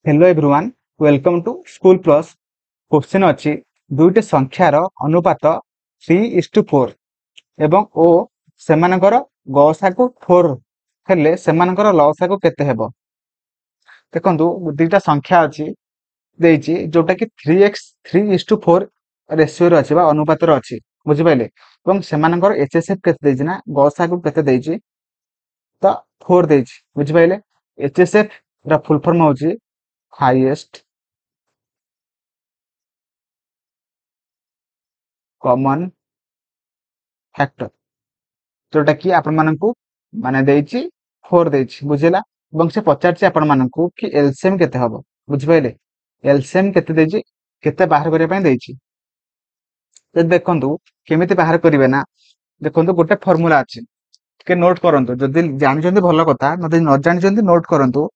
Hello everyone welcome to school plus question अच्छी दुईट संख्यार अनुपात 3:4 एवं ओ सेमानकर गसागु 4 हेले सेमानकर लसागु केते हेबो। देखंतु दुईटा संख्या अच्छी देइछि जोटा कि 3x 3:4 रेशियो रे अछि बा अनुपात रे अछि बुझि पाइले एवं सेमानकर एचएसएफ केते देइछि ना गसागु केते देइछि तो 4 देइछि बुझि पाइले। एचएसएफ रा फुल फॉर्म होछि हाईएस्ट कॉमन फैक्टर जोटा कि आपण मानकू माने देइछि 4 देइछि बुझिला ଏବଂ से पचारछि आपण मानकू कि एलसीएम केते हबो बुझि पाइले। एलसीएम केते देइछि केते बाहर करिया पय देइछि ते देखंतु केमिति बाहर करिवे ना देखंतु गोटे फार्मूला अछि के नोट करंतु जदि जानिचंती भलो कथा नदि न जानिचंती नोट करंतु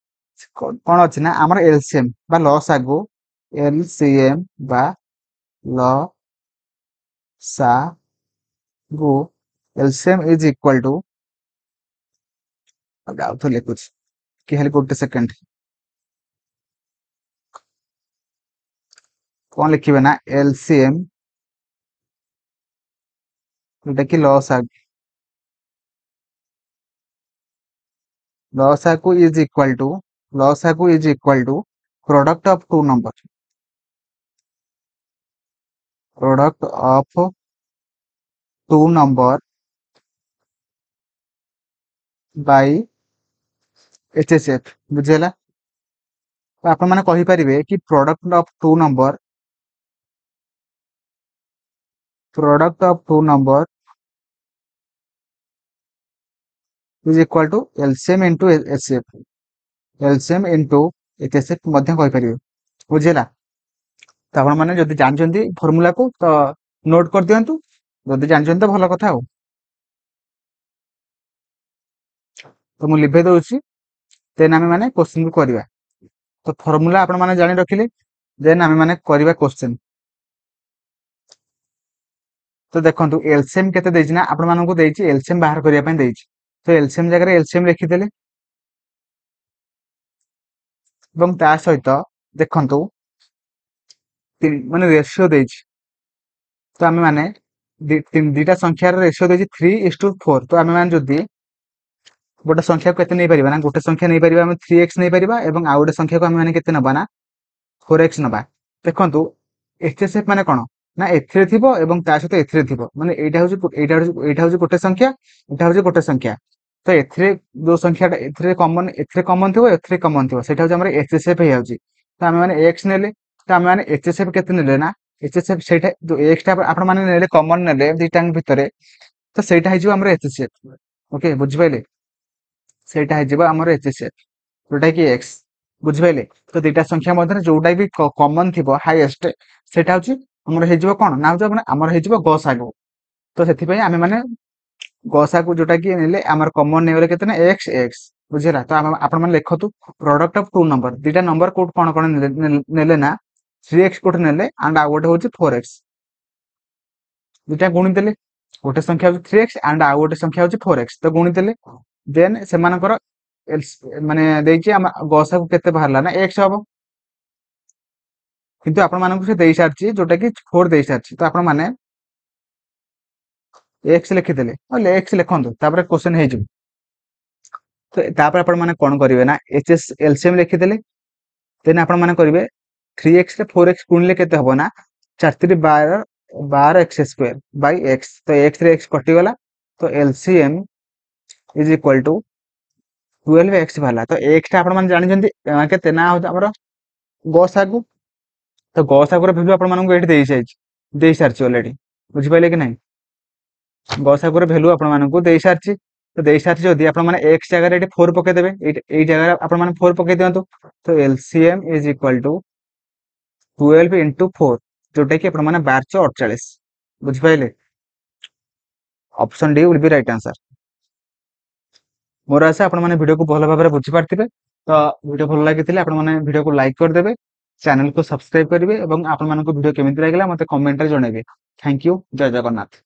कोन अछि ना हमर एलसीएम बा लसागु एलसीएम बा लसागु LCM is equal to तो लिखुच कि हेली गोटे सेकंड कौन लिखिबे ना LCM जोटा कि लसागु is equal to product of two number by HCF बुझेला। तो आपण माने कहि परिबे कि product of two number is equal to LCM into HCF LCM into HCF मध्य कहि परिबे बुझेला। तो आपण माने जदि जानचंती फार्मूला को तो नोट कर दियंतु जदि जानचंती तो भलो कथा हो। तो मु लिखे दउछि देन आमे माने क्वेश्चन को करिवा। तो फार्मूला आपण माने जानि रखिले देन आमे माने करिवा क्वेश्चन। तो देखंतु एलसीएम केते देछि ना आपण मानकु देछि एलसीएम बाहर करिया पय देछि तो एलसीएम जगह रे एलसीएम लिखि देले एवं ता सहित देखंतु माने रेशियो देछि तो आमे माने दीटा संख्या रे रेशियो देछि 3:4 तो आमे माने जदि गोटे संख्या को केते नै परिबा ना गोटे संख्या नै परिबा हम 3x नै परिबा एवं आ गोटे संख्या को हम माने केते नबा ना 4x नबा। देखंतु एचएसएफ माने कोन ना एथिरे थिबो एवं ता सहित एथिरे थिबो माने एटा होची गोटे संख्या एटा होची गोटे संख्या तो एथिरे जो संख्या एथिरे कॉमन थिबो एथिरे कॉमन थिबो सेटा होची हमर एचएसएफ हे जाउची। तो हम माने x नेले तो हम माने एचएसएफ केते नेले ना एचएसएफ सेटा जो x टा आपण माने नेले कॉमन नेले दिटांग भितरे तो सेटा हे जिवो हमर एचएसएफ ओके बुझि पाइले सेटा हे जिवो हमर एचएसएफ जोटा कि x बुझि पाइले। तो दीटा संख्या मध्य जोटा भी कॉमन थिबो हाईएस्ट सेटा होची हमर हे जिवो कोन ना होची हमर हे जिवो गसागु। तो सेथि पय आमे माने गसागु जोटा कि नेले हमर कॉमन नेले केते ना x बुझिला। तो आपण माने लिखतु प्रोडक्ट ऑफ टू नंबर दीटा नंबर कोड कोन कोन नेले ना 3x कोड नेले एंड आ गोटे होची 4x दीटा गुणी देले गोटे संख्या होची 3x एंड आ गोटे संख्या होची 4x तो गुणी देले देन सेमानकर माने देछि हम गसागु केते बाहरला ना x हबो किंतु आपण मानकु से देइ सारछि जोटा कि 4 देइ सारछि तो आपण माने x लिखि देले और x लिखंतु तापर क्वेश्चन हे जिवो। तो तापर आपण माने कोन करिवे ना एचएस एलसीएम लिखि देले देन आपण माने करिवे 3x रे 4x गुणले केते हबो ना 4 3 12 x स्क्वायर बाय x तो x रे x कटि गला तो LCM is equal to 12x भाला। तो x टा आपण माने जानि जंती केते ना हो हमर गसागु तो गसागु रे वैल्यू आपण मानकु एठी देइ सारछि ऑलरेडी बुझि पाइले कि नै गसागु रे वैल्यू आपण मानकु देइ सारछि तो देइ सारछि जदि आपण माने x जगह रे एठी 4 पके देबे एई जगह रे आपण माने 4 पके दियंतु तो LCM is equal to 12 into 4 जोटा कि आपण माने 1248 बुझि पाइले option D will be right answer. मोर आशा आपण माने वीडियो को भलो भाबरे बुझि पारथिबे तो वीडियो भलो लागिथिले आपण माने वीडियो को लाइक कर देबे चैनल को सब्सक्राइब करिवे एवं आपण मानको वीडियो केमिति लागला मते कमेंट रे जणेबे। थैंक यू जय जगन्नाथ।